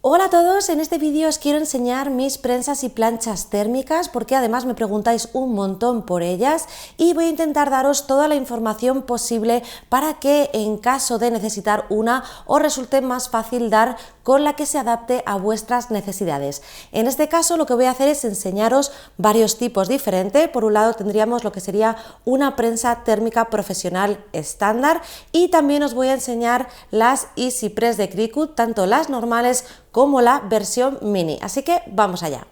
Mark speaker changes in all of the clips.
Speaker 1: Hola a todos, en este vídeo os quiero enseñar mis prensas y planchas térmicas porque además me preguntáis un montón por ellas y voy a intentar daros toda la información posible para que en caso de necesitar una os resulte más fácil dar con la que se adapte a vuestras necesidades. En este caso lo que voy a hacer es enseñaros varios tipos diferentes. Por un lado tendríamos lo que sería una prensa térmica profesional estándar y también os voy a enseñar las Easy Press de Cricut, tanto las normales como la versión mini, así que vamos allá.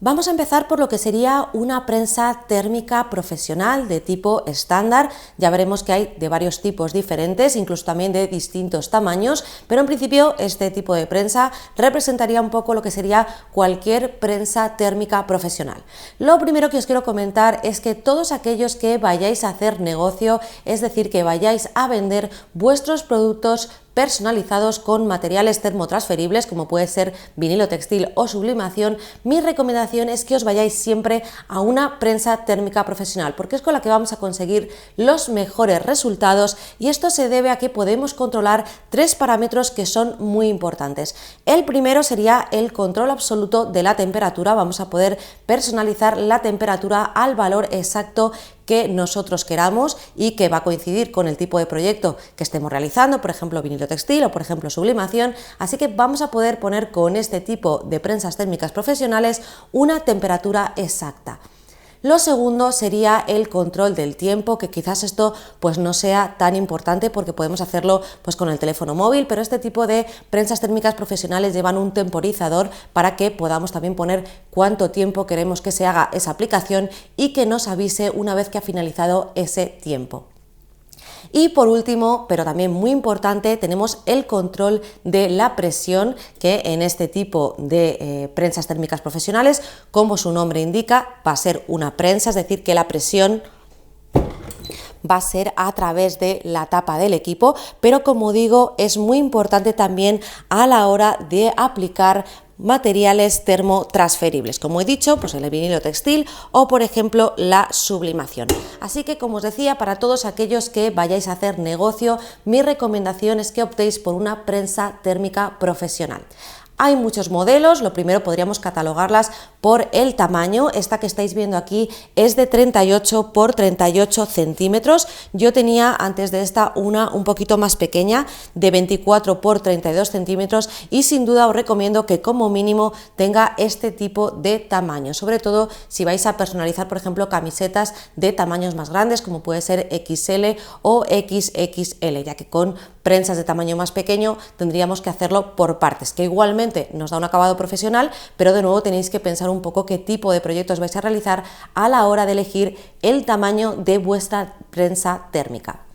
Speaker 1: Vamos a empezar por lo que sería una prensa térmica profesional de tipo estándar. Ya veremos que hay de varios tipos diferentes, incluso también de distintos tamaños, pero en principio este tipo de prensa representaría un poco lo que sería cualquier prensa térmica profesional. Lo primero que os quiero comentar es que todos aquellos que vayáis a hacer negocio, es decir, que vayáis a vender vuestros productos personalizados con materiales termotransferibles como puede ser vinilo textil o sublimación, mi recomendación es que os vayáis siempre a una prensa térmica profesional porque es con la que vamos a conseguir los mejores resultados y esto se debe a que podemos controlar tres parámetros que son muy importantes. El primero sería el control absoluto de la temperatura. Vamos a poder personalizar la temperatura al valor exacto que nosotros queramos y que va a coincidir con el tipo de proyecto que estemos realizando, por ejemplo vinilo textil o por ejemplo sublimación, así que vamos a poder poner con este tipo de prensas térmicas profesionales una temperatura exacta. Lo segundo sería el control del tiempo, que quizás esto pues no sea tan importante porque podemos hacerlo pues con el teléfono móvil, pero este tipo de prensas térmicas profesionales llevan un temporizador para que podamos también poner cuánto tiempo queremos que se haga esa aplicación y que nos avise una vez que ha finalizado ese tiempo. Y por último, pero también muy importante, tenemos el control de la presión, que en este tipo de prensas térmicas profesionales, como su nombre indica, va a ser una prensa, es decir, que la presión va a ser a través de la tapa del equipo, pero como digo, es muy importante también a la hora de aplicar materiales termotransferibles, como he dicho, pues el vinilo textil o por ejemplo la sublimación. Así que como os decía, para todos aquellos que vayáis a hacer negocio, mi recomendación es que optéis por una prensa térmica profesional. Hay muchos modelos, lo primero podríamos catalogarlas por el tamaño. Esta que estáis viendo aquí es de 38 por 38 centímetros. Yo tenía antes de esta una un poquito más pequeña de 24 por 32 centímetros y sin duda os recomiendo que como mínimo tenga este tipo de tamaño, sobre todo si vais a personalizar por ejemplo camisetas de tamaños más grandes como puede ser XL o XXL, ya que con prensas de tamaño más pequeño tendríamos que hacerlo por partes, que igualmente nos da un acabado profesional, pero de nuevo tenéis que pensar un poco qué tipo de proyectos vais a realizar a la hora de elegir el tamaño de vuestra prensa térmica.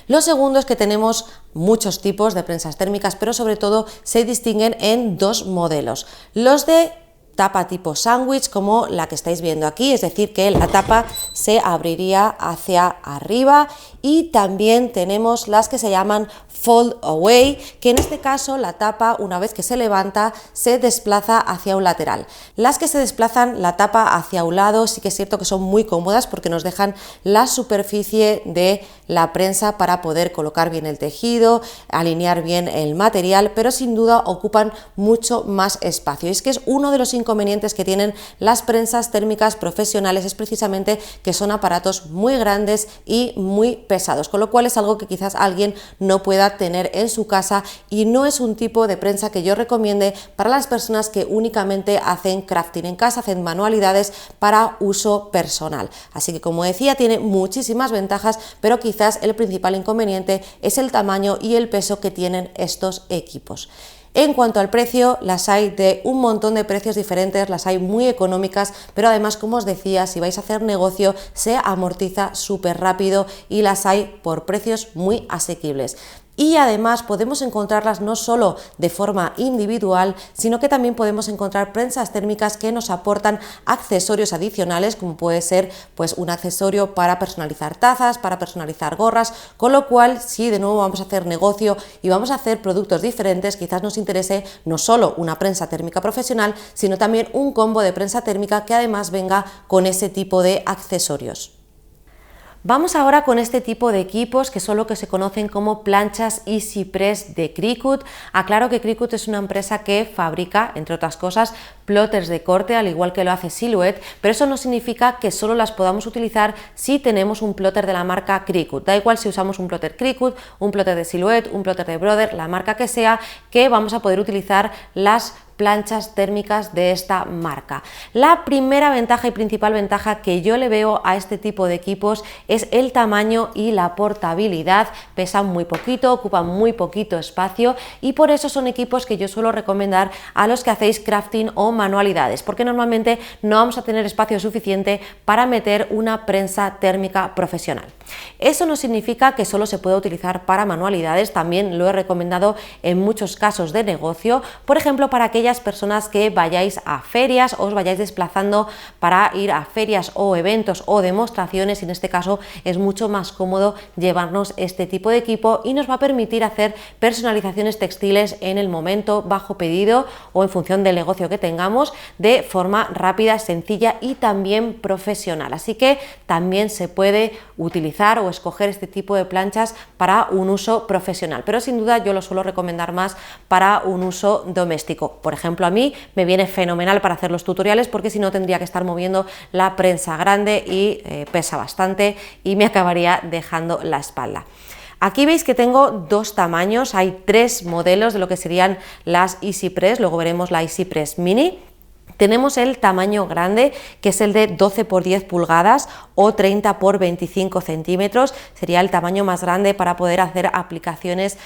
Speaker 1: Lo segundo es que tenemos muchos tipos de prensas térmicas, pero sobre todo se distinguen en dos modelos. Los de tapa tipo sándwich, como la que estáis viendo aquí, es decir que la tapa se abriría hacia arriba, y también tenemos las que se llaman fold away, que en este caso la tapa una vez que se levanta se desplaza hacia un lateral. Las que se desplazan la tapa hacia un lado sí que es cierto que son muy cómodas porque nos dejan la superficie de la prensa para poder colocar bien el tejido, alinear bien el material, pero sin duda ocupan mucho más espacio. Y es que es uno de los inconvenientes que tienen las prensas térmicas profesionales, es precisamente que son aparatos muy grandes y muy pesados, con lo cual es algo que quizás alguien no pueda tener en su casa y no es un tipo de prensa que yo recomiende para las personas que únicamente hacen crafting en casa, hacen manualidades para uso personal. Así que como decía, tiene muchísimas ventajas, pero quizás el principal inconveniente es el tamaño y el peso que tienen estos equipos. En cuanto al precio, las hay de un montón de precios diferentes, las hay muy económicas, pero además, como os decía, si vais a hacer negocio se amortiza súper rápido y las hay por precios muy asequibles. Y además podemos encontrarlas no solo de forma individual, sino que también podemos encontrar prensas térmicas que nos aportan accesorios adicionales, como puede ser pues un accesorio para personalizar tazas, para personalizar gorras, con lo cual si de nuevo vamos a hacer negocio y vamos a hacer productos diferentes, quizás nos interese no solo una prensa térmica profesional, sino también un combo de prensa térmica que además venga con ese tipo de accesorios. Vamos ahora con este tipo de equipos que son lo que se conocen como planchas Easy Press de Cricut. Aclaro que Cricut es una empresa que fabrica, entre otras cosas, plotters de corte, al igual que lo hace Silhouette, pero eso no significa que solo las podamos utilizar si tenemos un plotter de la marca Cricut. Da igual si usamos un plotter Cricut, un plotter de Silhouette, un plotter de Brother, la marca que sea, que vamos a poder utilizar las planchas térmicas de esta marca. La primera ventaja y principal ventaja que yo le veo a este tipo de equipos es el tamaño y la portabilidad. Pesan muy poquito, ocupan muy poquito espacio y por eso son equipos que yo suelo recomendar a los que hacéis crafting o manualidades, porque normalmente no vamos a tener espacio suficiente para meter una prensa térmica profesional. Eso no significa que solo se pueda utilizar para manualidades, también lo he recomendado en muchos casos de negocio, por ejemplo para aquellas personas que vayáis a ferias o os vayáis desplazando para ir a ferias o eventos o demostraciones, y en este caso es mucho más cómodo llevarnos este tipo de equipo y nos va a permitir hacer personalizaciones textiles en el momento, bajo pedido o en función del negocio que tengamos, de forma rápida, sencilla y también profesional. Así que también se puede utilizar o escoger este tipo de planchas para un uso profesional, pero sin duda yo lo suelo recomendar más para un uso doméstico. Por ejemplo, a mí me viene fenomenal para hacer los tutoriales, porque si no tendría que estar moviendo la prensa grande y pesa bastante y me acabaría dejando la espalda. Aquí veis que tengo dos tamaños, hay tres modelos de lo que serían las Easy Press, luego veremos la Easy Press Mini. Tenemos el tamaño grande, que es el de 12 por 10 pulgadas o 30 por 25 centímetros, sería el tamaño más grande para poder hacer aplicaciones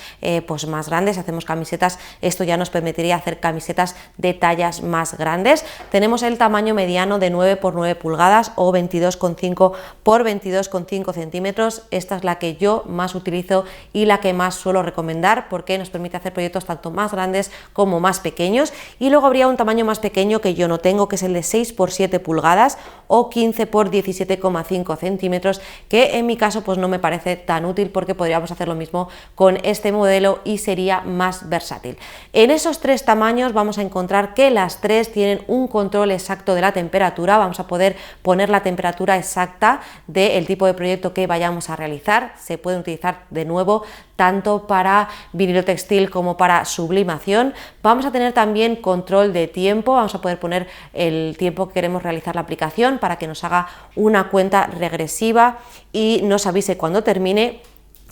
Speaker 1: pues más grandes. Hacemos camisetas, esto ya nos permitiría hacer camisetas de tallas más grandes. Tenemos el tamaño mediano de 9 por 9 pulgadas o 22,5 por 22,5 centímetros, esta es la que yo más utilizo y la que más suelo recomendar, porque nos permite hacer proyectos tanto más grandes como más pequeños. Y luego habría un tamaño más pequeño que yo no tengo, que es el de 6 por 7 pulgadas o 15 por 17,5 centímetros, que en mi caso pues no me parece tan útil, porque podríamos hacer lo mismo con este modelo y sería más versátil. En esos tres tamaños vamos a encontrar que las tres tienen un control exacto de la temperatura, vamos a poder poner la temperatura exacta del tipo de proyecto que vayamos a realizar. Se pueden utilizar de nuevo tanto para vinilo textil como para sublimación. Vamos a tener también control de tiempo, vamos a poder poner el tiempo que queremos realizar la aplicación para que nos haga una cuenta regresiva y nos avise cuando termine.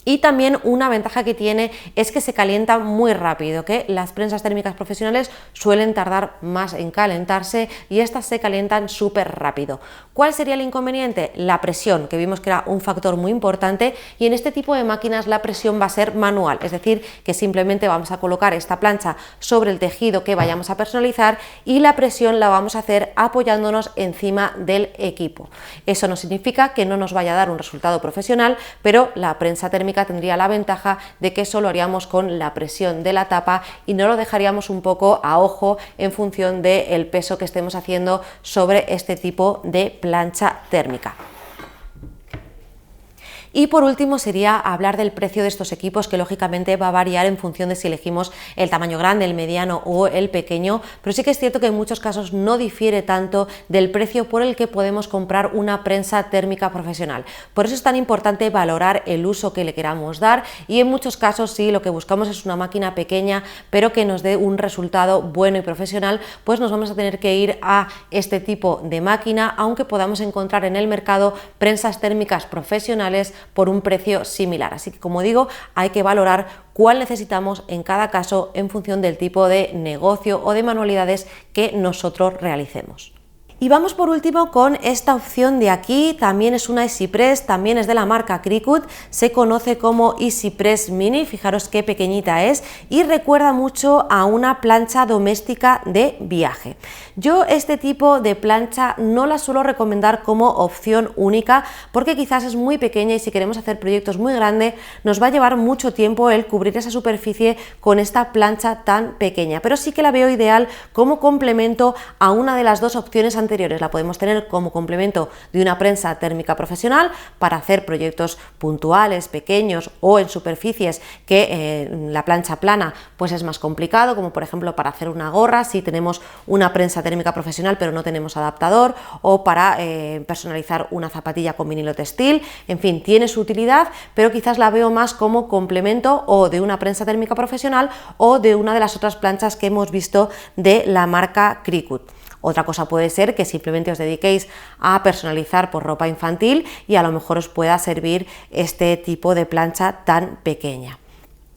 Speaker 1: Y también una ventaja que tiene es que se calienta muy rápido, que las prensas térmicas profesionales suelen tardar más en calentarse y estas se calientan súper rápido. ¿Cuál sería el inconveniente? La presión, que vimos que era un factor muy importante, y en este tipo de máquinas la presión va a ser manual, es decir, que simplemente vamos a colocar esta plancha sobre el tejido que vayamos a personalizar y la presión la vamos a hacer apoyándonos encima del equipo. Eso no significa que no nos vaya a dar un resultado profesional, pero la prensa térmica tendría la ventaja de que solo haríamos con la presión de la tapa y no lo dejaríamos un poco a ojo en función del peso que estemos haciendo sobre este tipo de plancha térmica. Y por último sería hablar del precio de estos equipos, que lógicamente va a variar en función de si elegimos el tamaño grande, el mediano o el pequeño, pero sí que es cierto que en muchos casos no difiere tanto del precio por el que podemos comprar una prensa térmica profesional. Por eso es tan importante valorar el uso que le queramos dar, y en muchos casos si lo que buscamos es una máquina pequeña pero que nos dé un resultado bueno y profesional, pues nos vamos a tener que ir a este tipo de máquina, aunque podamos encontrar en el mercado prensas térmicas profesionales por un precio similar. Así que, como digo, hay que valorar cuál necesitamos en cada caso en función del tipo de negocio o de manualidades que nosotros realicemos. Y vamos por último con esta opción de aquí, también es una Easy Press, también es de la marca Cricut, se conoce como Easy Press Mini, fijaros qué pequeñita es y recuerda mucho a una plancha doméstica de viaje. Yo este tipo de plancha no la suelo recomendar como opción única, porque quizás es muy pequeña y si queremos hacer proyectos muy grandes nos va a llevar mucho tiempo el cubrir esa superficie con esta plancha tan pequeña, pero sí que la veo ideal como complemento a una de las dos opciones anteriores, la podemos tener como complemento de una prensa térmica profesional para hacer proyectos puntuales, pequeños o en superficies que la plancha plana pues es más complicado, como por ejemplo para hacer una gorra si tenemos una prensa térmica profesional pero no tenemos adaptador, o para personalizar una zapatilla con vinilo textil. En fin, tiene su utilidad, pero quizás la veo más como complemento o de una prensa térmica profesional o de una de las otras planchas que hemos visto de la marca Cricut. Otra cosa puede ser que simplemente os dediquéis a personalizar por ropa infantil y a lo mejor os pueda servir este tipo de plancha tan pequeña.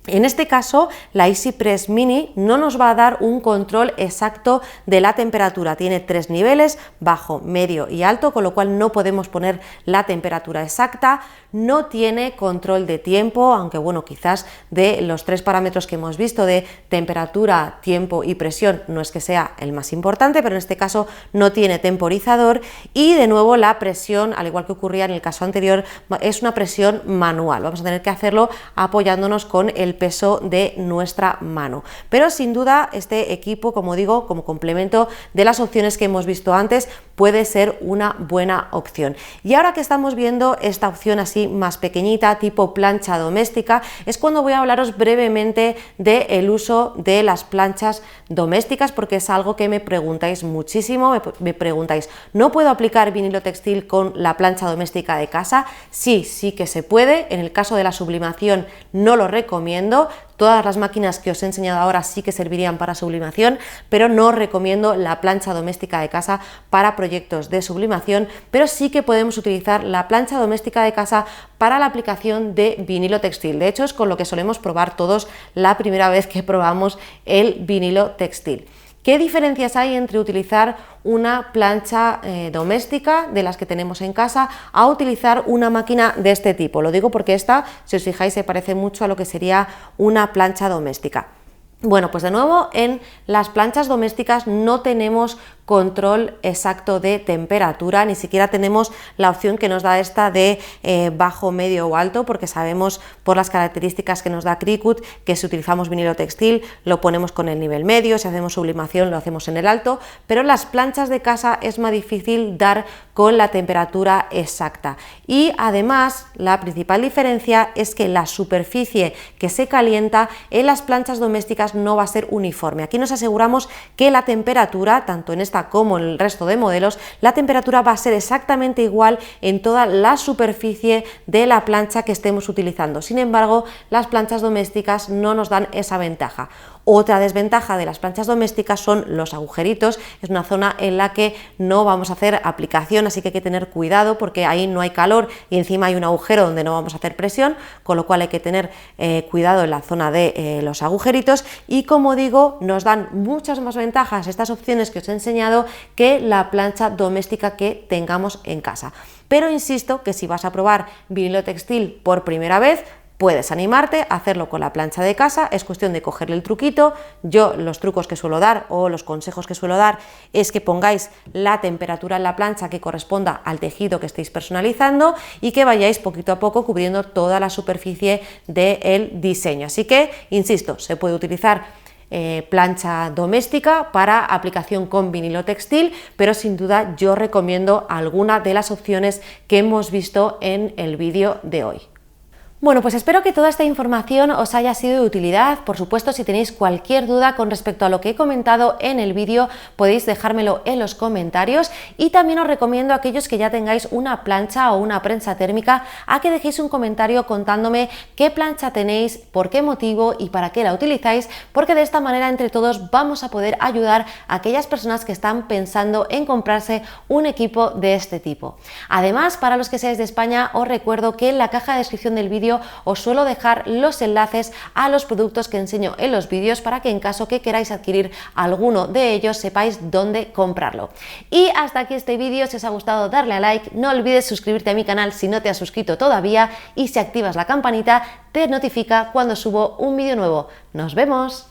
Speaker 1: En este caso, la EasyPress Mini no nos va a dar un control exacto de la temperatura. Tiene 3 niveles, bajo, medio y alto, con lo cual no podemos poner la temperatura exacta. No tiene control de tiempo, aunque bueno, quizás de los 3 parámetros que hemos visto de temperatura, tiempo y presión no es que sea el más importante, pero en este caso no tiene temporizador. Y de nuevo la presión, al igual que ocurría en el caso anterior, es una presión manual. Vamos a tener que hacerlo apoyándonos con el peso de nuestra mano, pero sin duda este equipo, como digo, como complemento de las opciones que hemos visto antes, puede ser una buena opción. Y ahora que estamos viendo esta opción así más pequeñita, tipo plancha doméstica, es cuando voy a hablaros brevemente del uso de las planchas domésticas, porque es algo que me preguntáis muchísimo. Me preguntáis, ¿no puedo aplicar vinilo textil con la plancha doméstica de casa? Sí, sí que se puede. En el caso de la sublimación no lo recomiendo. Todas las máquinas que os he enseñado ahora sí que servirían para sublimación, pero no recomiendo la plancha doméstica de casa para proyectos de sublimación, pero sí que podemos utilizar la plancha doméstica de casa para la aplicación de vinilo textil. De hecho, es con lo que solemos probar todos la primera vez que probamos el vinilo textil. ¿Qué diferencias hay entre utilizar una plancha doméstica de las que tenemos en casa a utilizar una máquina de este tipo? Lo digo porque esta, si os fijáis, se parece mucho a lo que sería una plancha doméstica. Bueno, pues de nuevo en las planchas domésticas no tenemos control exacto de temperatura, ni siquiera tenemos la opción que nos da esta de bajo, medio o alto, porque sabemos por las características que nos da Cricut que si utilizamos vinilo textil lo ponemos con el nivel medio, si hacemos sublimación lo hacemos en el alto, pero en las planchas de casa es más difícil dar con la temperatura exacta. Y además la principal diferencia es que la superficie que se calienta en las planchas domésticas no va a ser uniforme. Aquí nos aseguramos que la temperatura, tanto en esta como en el resto de modelos, la temperatura va a ser exactamente igual en toda la superficie de la plancha que estemos utilizando. Sin embargo, las planchas domésticas no nos dan esa ventaja. Otra desventaja de las planchas domésticas son los agujeritos. Es una zona en la que no vamos a hacer aplicación, así que hay que tener cuidado porque ahí no hay calor y encima hay un agujero donde no vamos a hacer presión, con lo cual hay que tener cuidado en la zona de los agujeritos. Y como digo, nos dan muchas más ventajas estas opciones que os he enseñado que la plancha doméstica que tengamos en casa. Pero insisto que si vas a probar vinilo textil por primera vez, puedes animarte a hacerlo con la plancha de casa, es cuestión de cogerle el truquito. Yo los trucos que suelo dar o los consejos que suelo dar es que pongáis la temperatura en la plancha que corresponda al tejido que estéis personalizando y que vayáis poquito a poco cubriendo toda la superficie del diseño. Así que, insisto, se puede utilizar plancha doméstica para aplicación con vinilo textil, pero sin duda yo recomiendo alguna de las opciones que hemos visto en el vídeo de hoy. Bueno, pues espero que toda esta información os haya sido de utilidad. Por supuesto, si tenéis cualquier duda con respecto a lo que he comentado en el vídeo, podéis dejármelo en los comentarios, y también os recomiendo a aquellos que ya tengáis una plancha o una prensa térmica a que dejéis un comentario contándome qué plancha tenéis, por qué motivo y para qué la utilizáis, porque de esta manera entre todos vamos a poder ayudar a aquellas personas que están pensando en comprarse un equipo de este tipo. Además, para los que seáis de España, os recuerdo que en la caja de descripción del vídeo os suelo dejar los enlaces a los productos que enseño en los vídeos para que en caso que queráis adquirir alguno de ellos sepáis dónde comprarlo. Y hasta aquí este vídeo. Si os ha gustado, darle a like, no olvides suscribirte a mi canal si no te has suscrito todavía, y si activas la campanita te notifica cuando subo un vídeo nuevo. ¡Nos vemos!